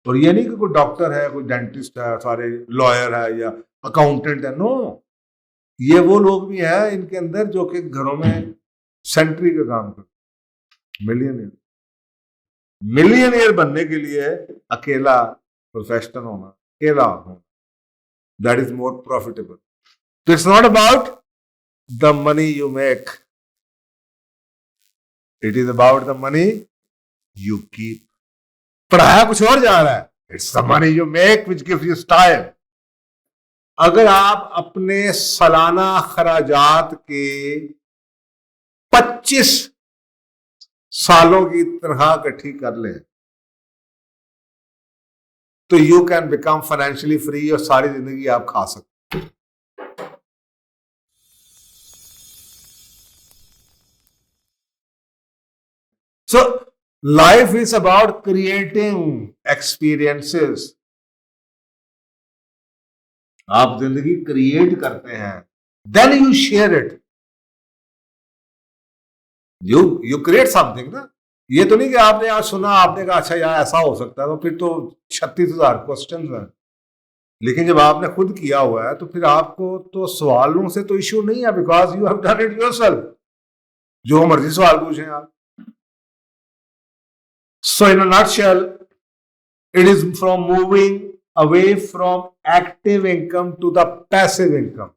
और ये नहीं कि कोई डॉक्टर है, कोई डेंटिस्ट है, सारे लॉयर है या अकाउंटेंट है, नो। ये वो लोग भी हैं इनके अंदर जो कि घरों में सेंट्री का काम करते। मिलियनियर बनने के लिए अकेला प्रोफेशनल होना, अकेला होना, दैट इज मोर प्रॉफिटेबल। तो it's not about the money you make, it is about the money you keep. पढ़ाया कुछ और जा रहा है, it's the money you make which gives you style. अगर आप अपने सालाना खराजात के 25 सालों की तनख्वाह इकट्ठी कर लें तो you can become financially free और सारी जिंदगी आप खा सकते। So life is about creating experiences. आप जिंदगी क्रिएट करते हैं, then you share it, you create something ना। ये तो नहीं कि आपने आज सुना, आपने कहा अच्छा यार ऐसा हो सकता है, तो फिर तो 36,000 क्वेश्चन हैं। लेकिन जब आपने खुद किया हुआ है तो फिर आपको तो सवालों से तो इश्यू नहीं है, because you have done it yourself. जो मर्जी सवाल पूछें आप। So in a nutshell, it is from moving away from active income to the passive income.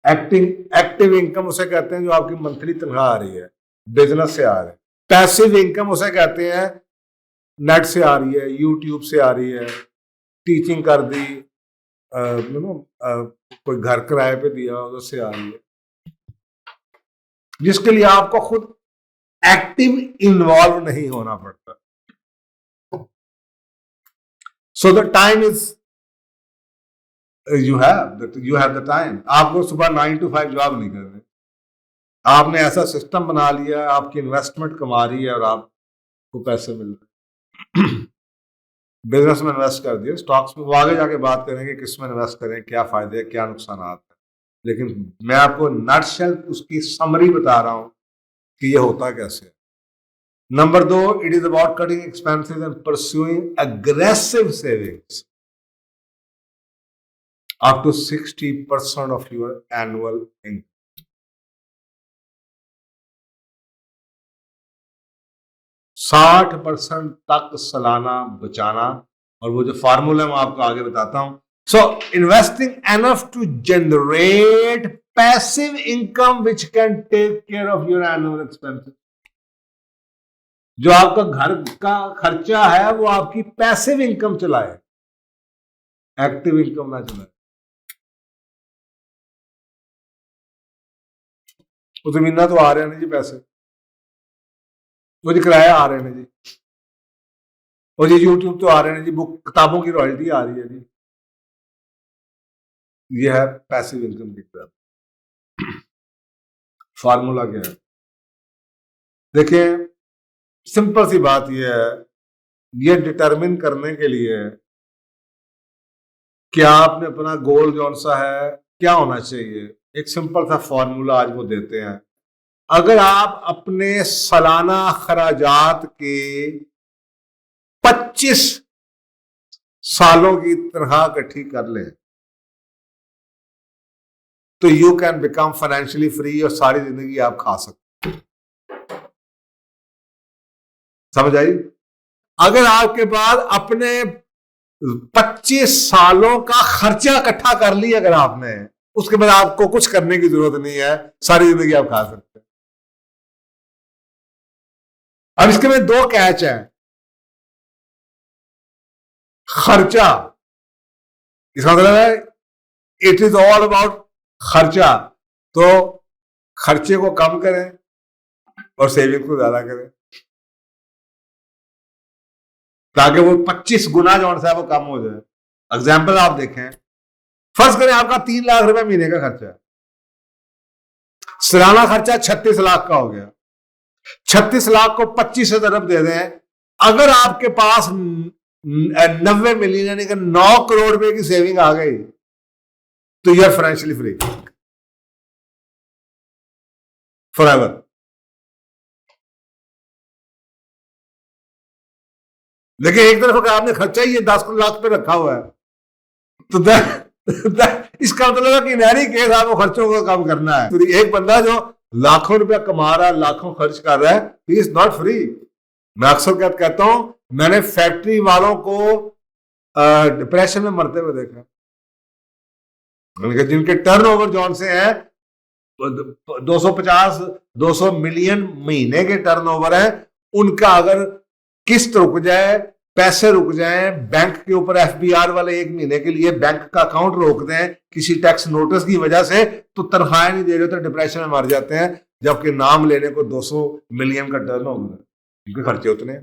Active income उसे कहते हैं जो आपकी मंथली तनख्वाह आ रही है, बिजनेस से आ रही है। पैसिव इनकम उसे कहते हैं नेट से आ रही है, यूट्यूब से आ रही है, टीचिंग कर दी, कोई घर किराए पे दिया उससे आ रही है, जिसके लिए आपको खुद एक्टिव इन्वॉल्व नहीं होना पड़ता। So the time is you have the time. आपको सुबह 9 to 5 जॉब नहीं करनी, आपने ऐसा सिस्टम बना लिया, आपकी इन्वेस्टमेंट कमा रही है और आपको पैसे मिल रहे। बिजनेस में इन्वेस्ट कर दिया, स्टॉक्स में, वो आगे जाके बात करेंगे किस में इन्वेस्ट करें, क्या फायदे हैं, क्या नुकसान है। लेकिन मैं आपको नटशेल उसकी समरी बता रहा हूं कि ये होता कैसे है। Number 2, it is about cutting expenses and pursuing aggressive savings up to 60% of your annual income. साठ % तक सालाना बचाना। और वो जो फार्मूला मैं आपको आगे बताता हूं। So investing enough to generate passive income which can take care of your annual expenses. जो आपका घर का खर्चा है वो आपकी पैसिव इनकम चलाए, एक्टिव इनकम ना चलाए। वो जमीना तो आ रहे हैं जी पैसे, वो जी किराया आ रहे हैं जी, और जी यूट्यूब तो आ रहे हैं जी, बुक किताबों की रॉयल्टी आ रही है जी। ये है पैसिव इनकम की तरफ। फार्मूला क्या है? देखिए, सिंपल सी बात यह है, ये डिटरमिन करने के लिए कि आपने अपना गोल कौन सा है, क्या होना चाहिए, एक सिंपल सा फॉर्मूला आज वो देते हैं। अगर आप अपने सालाना खराजात के 25 सालों की तनख्वाह इकट्ठी कर लें तो you can become financially free और सारी जिंदगी आप खा सकते। समझ आई? अगर आपके पास अपने 25 सालों का खर्चा इकट्ठा कर लिया अगर आपने, उसके बाद आपको कुछ करने की जरूरत नहीं है, सारी जिंदगी आप खा सकते हैं। अब इसके में 2 कैच हैं। खर्चा, इसका मतलब है इट इज ऑल अबाउट खर्चा। तो खर्चे को कम करें और सेविंग को ज्यादा करें ताकि वो 25 गुना जो है वो कम हो जाए। एग्जाम्पल आप देखें, फर्ज करें आपका 3 लाख रुपए महीने का खर्चा है, सालाना खर्चा 36 लाख का हो गया। 36 लाख को 25 से तरफ दे दें, अगर आपके पास 90 मिलियन यानी कि 9 करोड़ रुपए की सेविंग आ गई तो you are financially free forever. लेकिन एक तरफ अगर आपने खर्चा ही 10 लाख पे रखा हुआ है तो इसका मतलब है कि नहरी केस आपको खर्चों को कम करना है। तो एक बंदा जो लाखों रुपया कमा रहा है, लाखों खर्च कर रहा है, ही इज नॉट फ्री। मैं अक्सर कहता हूं, मैंने फैक्ट्री वालों को डिप्रेशन में मरते हुए देखा, जिनके टर्नओवर जॉन से हैं 250-200 मिलियन महीने के टर्नओवर है, उनका अगर किस्त रुक जाए, पैसे रुक जाएं, बैंक के ऊपर एफबीआर वाले 1 महीने के लिए बैंक का अकाउंट रोक दें किसी टैक्स नोटिस की वजह से, तो तनख्वाहें नहीं दे रहे, तो डिप्रेशन में मर जाते हैं। जबकि नाम लेने को 200 मिलियन का टर्नओवर है, उनके खर्चे उतने।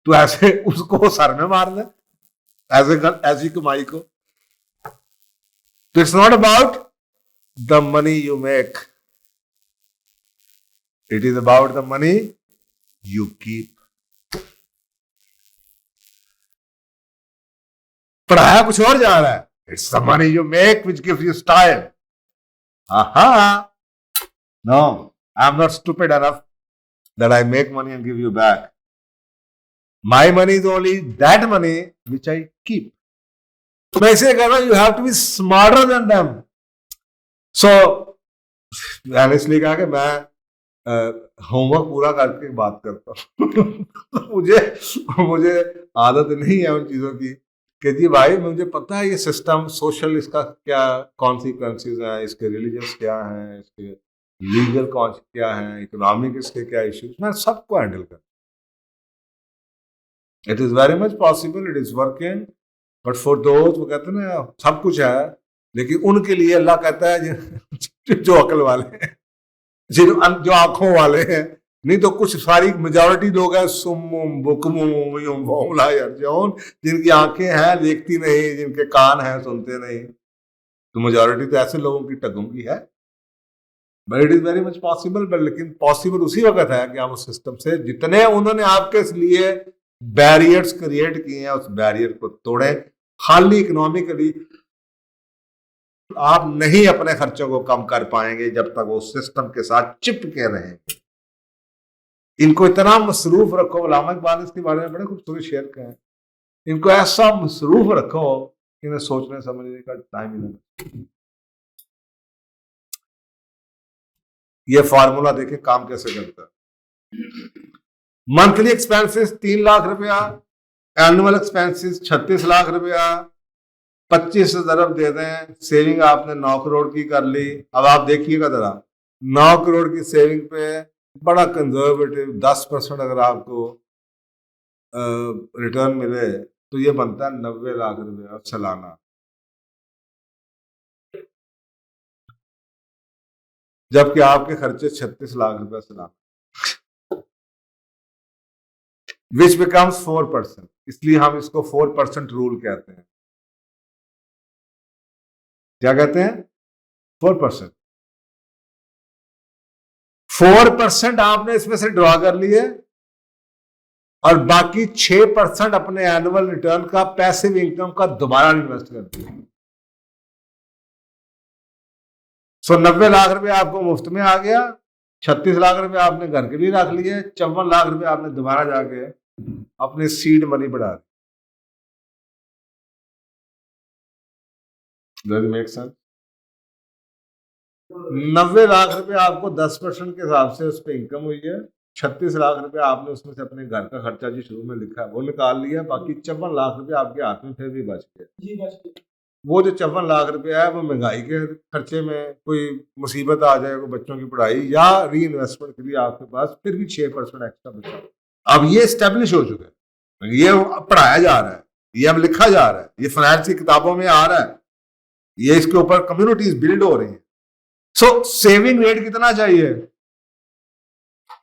तो ऐसे उसको सर में मार दे ऐसी कमाई को। तो it's not about the money you make, it is about the money you keep। पढ़ाया कुछ और जा रहा है, it's the money you make which gives you style। aha, no, I'm not stupid enough that I make money and give you back। my money is only that money which I keep। तो मैं इसे कह रहा हूं, you have to be smarter than them। so मैंने इसलिए कहा कि मैं होमवर्क पूरा करके बात करता हूँ। मुझे आदत नहीं है उन चीजों की कि जी भाई मुझे पता है ये सिस्टम सोशल, इसका क्या कॉन्सिक्वेंसेस है, इसके रिलीजियस क्या है, इसके लीगल क्या है, इकोनॉमिक इसके क्या इश्यूज, मैं सबको हैंडल कर। It is very much possible, it is working, but for those, वो कहते हैं ना सब कुछ है, लेकिन उनके लिए अल्लाह कहता है जो अकल वाले हैं, जो आंखों वाले हैं। नहीं तो कुछ सारी मेजॉरिटी लोग हैं जिनकी आंखें हैं देखती नहीं, जिनके कान हैं सुनते नहीं। तो मेजॉरिटी तो ऐसे लोगों की टगों की है। But it is very much possible, but लेकिन पॉसिबल उसी वक्त है कि आप उस सिस्टम से, जितने उन्होंने आपके लिए बैरियर्स क्रिएट किए हैं, उस बैरियर को तोड़ें। खाली इकोनॉमिकली आप नहीं अपने खर्चों को कम कर पाएंगे जब तक वो सिस्टम के साथ चिपके रहेंगे। इनको इतना मसरूफ रखो, अल्लामा इकबाल इसके बारे में बड़े खूबसूरत शेर कहें, इनको ऐसा मसरूफ रखो कि इन्हें सोचने समझने का टाइम ही नहीं। ये फार्मूला देखें काम कैसे करता है। मंथली एक्सपेंसेस 3 लाख रुपया, एनुअल एक्सपेंसेस 36 लाख रुपया, 25 अरब दे दें, सेविंग आपने 9 करोड़ की कर ली। अब आप देखिएगा जरा, 9 करोड़ की सेविंग पे बड़ा कंजर्वेटिव 10% अगर आपको रिटर्न मिले तो ये बनता है 90 लाख रुपया सालाना। जबकि आपके खर्चे 36 लाख रुपया सालाना, विच बिकम्स 4%। इसलिए हम इसको 4% रूल कहते हैं। क्या कहते हैं? 4%। 4% आपने इसमें से ड्रॉ कर लिए और बाकी 6% अपने एनुअल रिटर्न का, पैसिव इनकम का दोबारा इन्वेस्ट कर दिया। सो 90 लाख रुपए आपको मुफ्त में आ गया, 36 लाख रुपए आपने घर के लिए रख लिए, 54 लाख रुपए आपने दोबारा जाके अपने सीड मनी बढ़ा दी। Does it make sense? 90 lakh रुपए आपको 10% के हिसाब से उस पर इनकम हुई है, 36 लाख रुपए आपने उसमें से अपने घर का खर्चा जो शुरू में लिखा है वो निकाल लिया, बाकी 54 लाख रुपए आपके हाथ में फिर भी बच गए। वो जो 54 लाख रुपया है वो महंगाई के खर्चे में, कोई मुसीबत आ जाए, कोई बच्चों की पढ़ाई या री इन्वेस्टमेंट के लिए आपके पास फिर भी 6% एक्स्ट्रा बचा। अब ये स्टेब्लिश हो चुका है, ये पढ़ाया जा रहा है, ये अब लिखा जा रहा है, ये फाइनेंस की किताबों में आ रहा है, ये इसके ऊपर कम्युनिटीज बिल्ड हो रही हैं। सो सेविंग रेट कितना चाहिए?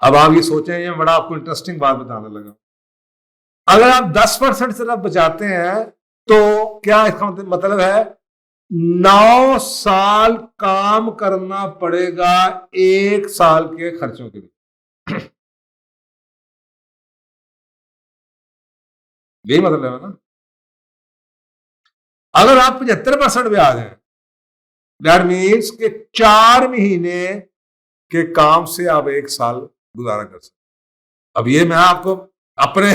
अब आप ये सोचें, ये बड़ा आपको इंटरेस्टिंग बात बताने लगा। अगर आप 10% सिर्फ बचाते हैं तो क्या इसका मतलब है 9 साल काम करना पड़ेगा 1 साल के खर्चों के लिए। यही मतलब है ना। अगर आप 75% ब्याज हैं, दैट मीन्स कि 4 महीने के काम से आप 1 साल गुजारा कर सकते। अब ये मैं आपको अपने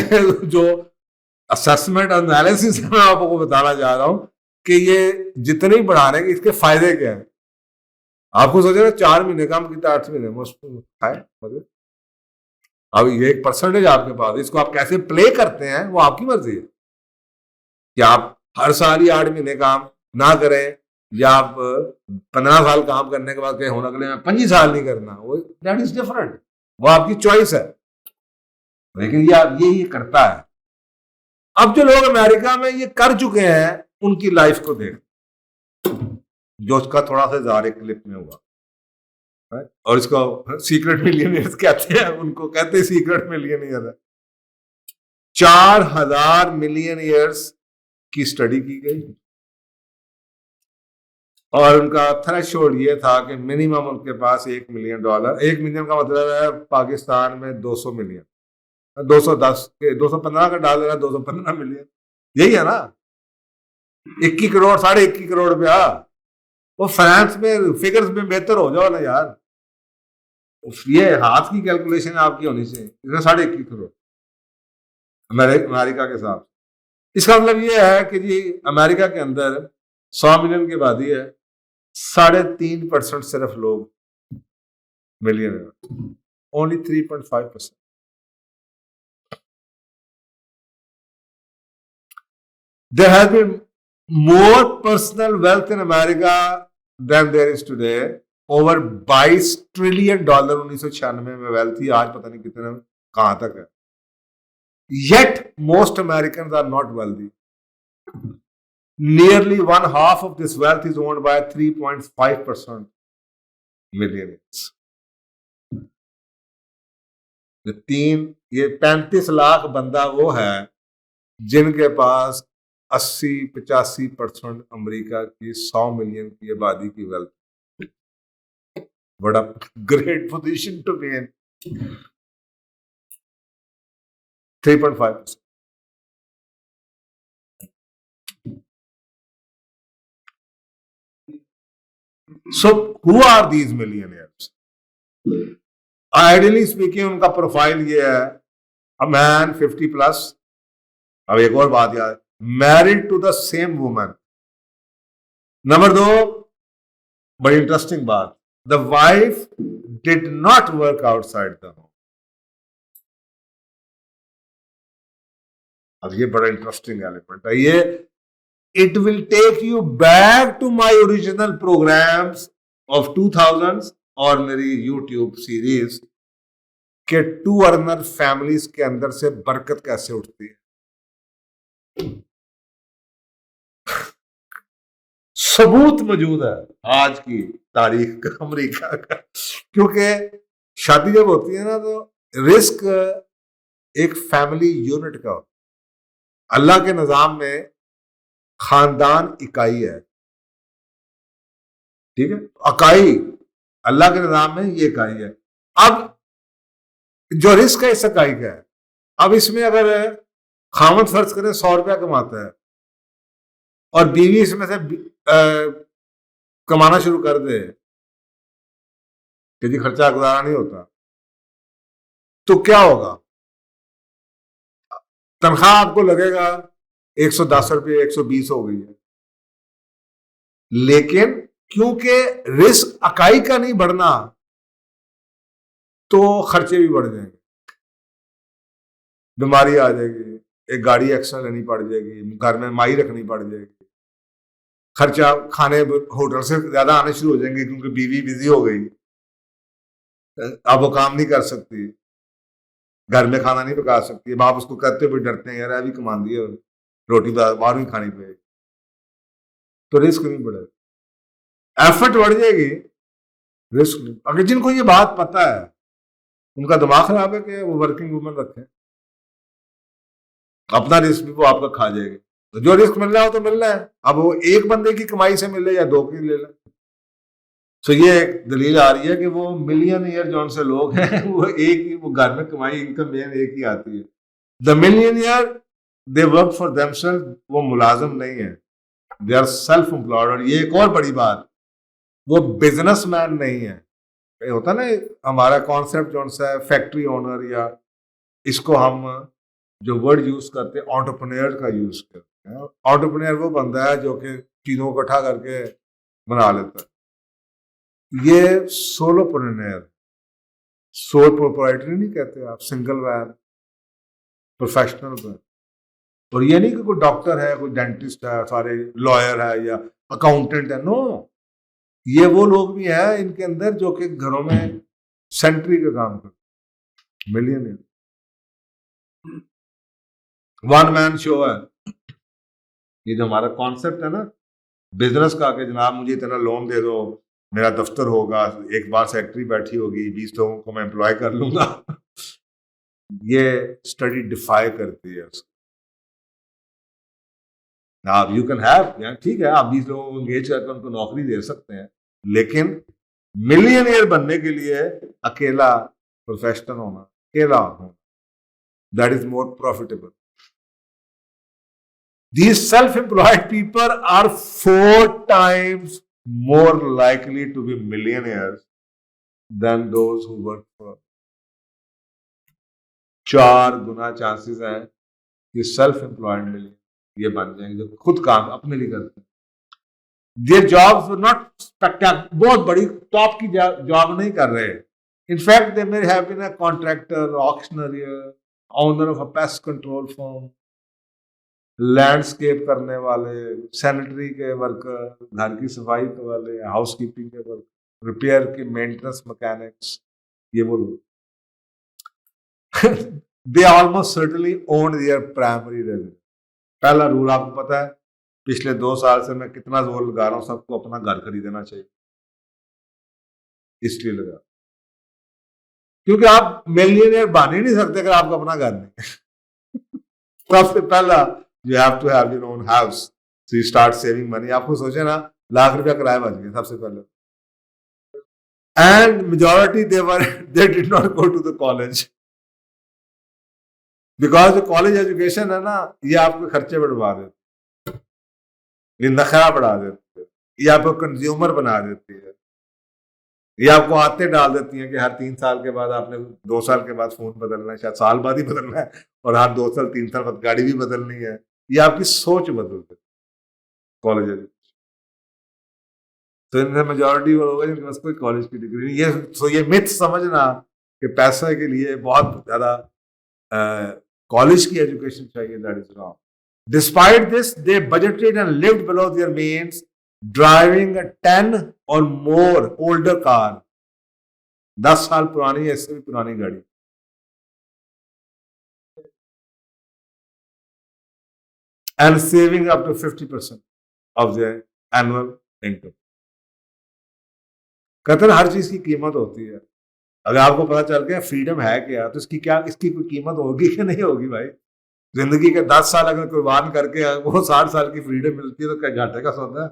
जो असेसमेंट एनालिसिस मैं आपको बताना चाह रहा हूं कि ये जितने ही बढ़ा रहे हैं इसके फायदे क्या है। आपको सोचे ना 4 महीने काम किया 8 महीने है मतलब, अब ये एक परसेंटेज आपके पास, इसको आप कैसे प्ले करते हैं वो आपकी मर्जी है कि आप हर साल ही 8 महीने काम ना करें या आप 15 साल काम करने के बाद कहीं होना के लिए 25 साल नहीं करना, वो दैट इज डिफरेंट, वो आपकी चॉइस है। लेकिन ये आप ये करता है। अब जो लोग अमेरिका में ये कर चुके हैं उनकी लाइफ को देख, जो उसका थोड़ा सा इज़हार एक क्लिप में हुआ, और इसको सीक्रेट मिलियनियर्स कहते हैं, उनको कहते हैं सीक्रेट मिलियनियर। 4000 मिलियनियर्स की स्टडी की गई और उनका थ्रेशोल्ड ये था कि मिनिमम उनके पास $1 मिलियन। $1 मिलियन का मतलब है पाकिस्तान में 200 मिलियन, 210 के 215 का डाल देना, 215 मिलियन, यही है ना। 21 करोड़ 21.5 करोड़ रुपया। वो फ्रांस में फिगर्स में बेहतर हो जाओ ना यार, ये हाथ की कैलकुलेशन आपकी होनी चाहिए। 21.5 करोड़ अमेरिका के साथ। इसका मतलब ये है कि जी अमेरिका के अंदर 100 मिलियन की आबादी है, 3.5% सिर्फ लोग million, only 3.5%। There has been more personal wealth in America than there is today. Over $22 trillion 1996 में वेल्थ थी, आज पता नहीं कितने कहां तक है। Yet most Americans are not wealthy. Nearly 1/2 of this wealth is owned by 3.5% millionaires. ये 35 लाख बंदा वो है जिनके पास 80-85% अमेरिका की 100 मिलियन की आबादी की वेल्थ। बड़ा great position to be in. 3.5%। So who are these millionaires? Ideally speaking उनका प्रोफाइल ये है, a man 50+। अब एक और बात याद, married to the same woman. Number 2, बड़ी इंटरेस्टिंग बात, the wife did not work outside the home. अब ये बड़ा इंटरेस्टिंग एलिमेंट है ये। It will take you back to my original programmes of 2000s और मेरी यूट्यूब सीरीज के 2 अर्नर फैमिलीज के अंदर से बरकत कैसे उठती है। सबूत मौजूद है आज की तारीख का अमेरिका का, क्योंकि शादी जब होती है ना तो रिस्क एक फैमिली यूनिट का होता है। अल्लाह के निजाम में खानदान इकाई है, ठीक है, इकाई अल्लाह के निजाम में ये इकाई है। अब जो रिस्क है इस इकाई का है। अब इसमें अगर खामद फर्ज करें 100 रुपया कमाता है और बीवी इसमें से कमाना शुरू कर दे कि जी खर्चा गुजारा नहीं होता, तो क्या होगा? तनख्वाह आपको लगेगा 110 रुपये 120 हो गई है, लेकिन क्योंकि रिस्क इकाई का नहीं बढ़ना तो खर्चे भी बढ़ जाएंगे। बीमारी आ जाएगी, एक गाड़ी एक्स्ट्रा लेनी पड़ जाएगी, घर में माई रखनी पड़ जाएगी, खर्चा खाने होटल से ज्यादा आने शुरू हो जाएंगे क्योंकि बीवी बिजी हो गई, अब वो काम नहीं कर सकती, घर में खाना नहीं पका सकती। अब आप उसको कहते हुए डरते हैं यार अभी कमा दिए, रोटी बाहर ही खानी पड़ेगी, तो रिस्क नहीं बढ़ेगा, एफर्ट बढ़ जाएगी, रिस्क नहीं। अगर जिनको ये बात पता है उनका दिमाग खराब है कि वो वर्किंग वुमन रखें, अपना रिस्क भी वो आपका खा जाएगी। तो जो रिस्क मिल रहा हो तो मिल रहा है, अब वो एक बंदे की कमाई से मिले या 2 की ले ले। तो ये एक दलील आ रही है कि वो मिलियनियर जो उनसे लोग हैं वो एक ही, वो घर में कमाई इनकम मेन एक ही आती है। The millionaire they work for themselves, वो मुलाजिम नहीं है, दे आर सेल्फ एम्प्लॉयड। और ये एक और बड़ी बात, वो बिजनेसमैन नहीं है। होता ना हमारा कॉन्सेप्ट जो है फैक्ट्री ओनर या इसको हम जो वर्ड यूज करते हैं एंटरप्रेन्योर का यूज करते हैं। एंटरप्रेन्योर वो बंदा है जो कि चीजों को इकट्ठा करके बना लेता है। ये सोलोप्रेन्योर, सोल प्रोप्राइटरी नहीं कहते आप, सिंगल मैन प्रोफेशनल मैन। और ये नहीं कि कोई डॉक्टर है, कोई डेंटिस्ट है, सारे लॉयर है या अकाउंटेंट है, नो। ये वो लोग भी हैं इनके अंदर जो कि घरों में सेंट्री का काम करते, मिलियन वन मैन शो है। ये जो हमारा कॉन्सेप्ट है ना बिजनेस का, कि जनाब मुझे इतना लोन दे दो, मेरा दफ्तर होगा, एक बार सेक्रेटरी बैठी होगी, 20 लोगों को मैं एम्प्लॉय कर लूंगा। ये स्टडी डिफाई करती है उसको। आप यू कैन हैव, ठीक है, आप 20 लोगों को एंगेज करके उनको नौकरी दे सकते हैं, लेकिन मिलियनियर बनने के लिए अकेला प्रोफेशनल होना, अकेला होना, that is more profitable. These self-employed people are 4 times more likely to be millionaires than those who work for. 4 Guna chances है कि सेल्फ एम्प्लॉयड मिलियन ये बन जाएंगे जो खुद काम अपने लिए करते हैं। ये जॉब्स नॉट स्पेक्टेक्युलर, बहुत बड़ी टॉप की जॉब नहीं कर रहे। In fact they may have been a contractor, auctioneer, owner of a pest control firm, landscape करने वाले, सैनिटरी के वर्कर, घर की सफाई के वाले, हाउसकीपिंग के वर्कर, रिपेयर के मेंटेनेंस मैकेनिक्स, ये वो लोग। They almost certainly own there primary residence. पहला रूल आपको पता है, पिछले 2 साल से मैं कितना जोर लगा रहा हूं सबको अपना घर खरीदना चाहिए, इसलिए लगा क्योंकि आप मिलियनियर बन ही नहीं सकते अगर आपका अपना घर नहीं। सबसे पहला you have to have your own house, so you start saving money। आपको सोचे ना, लाख रुपया किराया बच गया सबसे पहले। and majority they did not go to the college, because the college education है ना, ये आपके खर्चे बढ़वा देती है, ये नखरा बढ़ा देती है, ये आपको कंज्यूमर बना देती है, ये आपको आते डाल देती हैं कि हर 3 साल के बाद आपने 2 साल के बाद फोन बदलना है, शायद साल बाद ही बदलना है, और हर 2 साल 3 साल बाद गाड़ी भी बदलनी है। ये आपकी सोच बदल देती कॉलेज एजुकेशन। तो इनमें मेजॉरिटी वो लोग जिनके पास कोई कॉलेज की डिग्री नहीं। ये मिथ समझना कि पैसे के लिए बहुत ज्यादा कॉलेज की एजुकेशन चाहिए, that is wrong. Despite this they budgeted and lived below their means, driving a 10 और मोर ओल्डर कार, 10 साल पुरानी या इससे भी पुरानी गाड़ी, and saving up to 50% of their annual income। कहते हैं हर चीज की कीमत होती है। अगर आपको पता चल गया फ्रीडम है क्या, तो इसकी कोई कीमत होगी कि नहीं होगी भाई। जिंदगी के 10 साल अगर कुर्बान करके वो 60 साल की फ्रीडम मिलती है तो क्या घाटे का सौदा है।